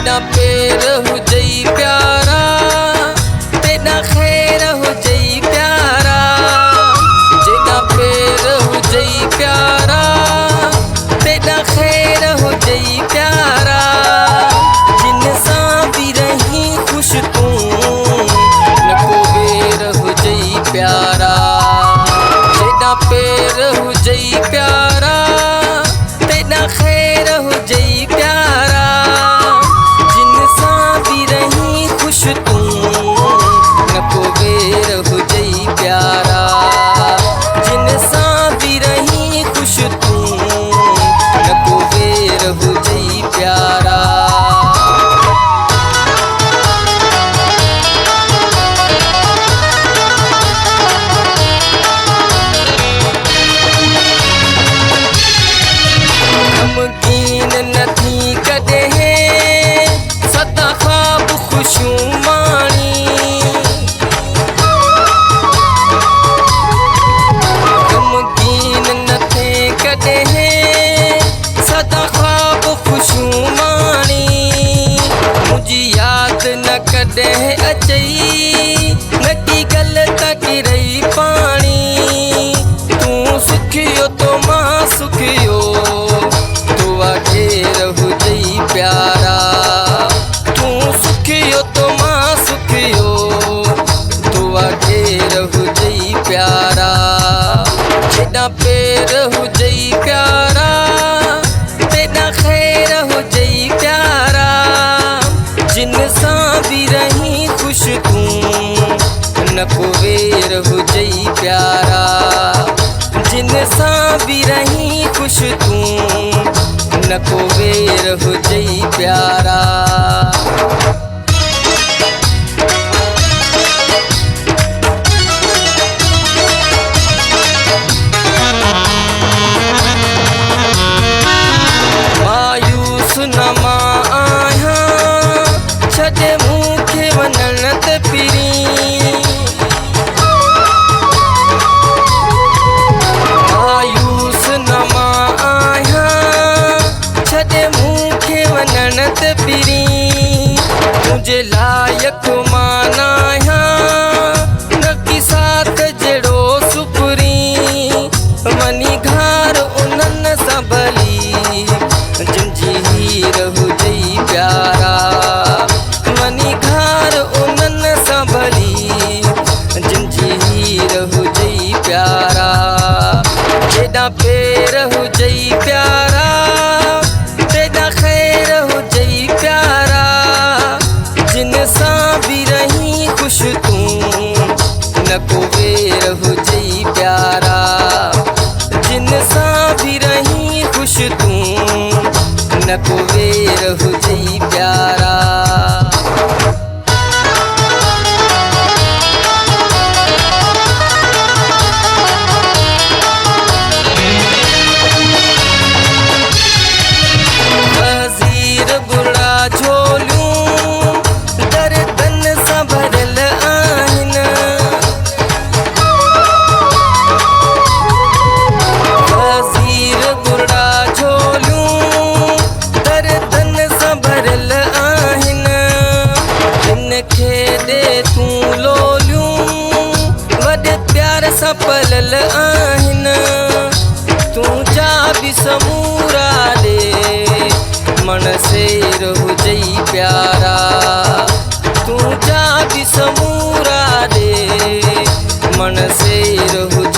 तेरा पेर हुजई प्यारा, तेरा खैर हुजई प्यारा, तेरा पेर हुजई प्यारा, तेरा खैर हुजई प्यारा, जिन सां भी रही खुश तू न को बेर हुजई प्यारा। तेरा पेर हुजई प्यारा, तेरा खैर हुजई प्यारा, जिन सां भी रही खुश तू न को बेर हुजई प्यारा, जिन सां भी रही खुश तू न को बेर हुजई प्यारा। गमगीन नथी कॾहिं सदा ख़्वाब ख़ुशियूं माणी, गमगीन नथे कॾहिं सदा ख़्वाब ख़ुशियूं माणी, मुंहिंजी यादि न कॾहिं अचई न की ग़लति किरई पाणी, तूं सुखियो तो मां सुखियो घेर हुजई प्यारा, तूं सुखियो तो मां सुखियो दुआ घेर हुजई प्यारा। तेरा पेर हुजई प्यारा, तेरा खैर हुजई प्यारा, जिन सां भी रही खुश तू न को बेर हुजई प्यारा, जिन सां भी रही खुश तू न को बेर हुजई प्यारा। मायूस न मां आहियां छॾे मूंखे वञण ते फिरी, मायूस न मां आहियां छॾे मूंखे वञण ते फिरी, तुंहिंजे लाइक़ मां न आहियां न की साथ जहिड़ो सुपरी, वञी घार उन्हनि सां भली जिन जी हीर हुजई प्यारा, वञी घार उन्हनि सां भली जिन जी हीर हुजई प्यारा। तेरा पेर हुजई प्यारा, तेरा खैर हुजई प्यारा, जिन सां भी रही खुश तू न को बेर हुजई प्यारा, जिन सां भी रही खुश तू न को बेर हुजई प्यारा। झोलियूं दर्दन सां भरियल आहिनि, वज़ीर बुढ़ा झोलियूं दर्दन सां भरियल आहिनि, हिनखे ॾे तूं लोलियूं वॾे प्यार सां पलियल आहिनि, तूं जा बि समूरा ॾे मन शेर हुजई प्यारा, तूं जा बि समूरा ॾे मन शेर हुजई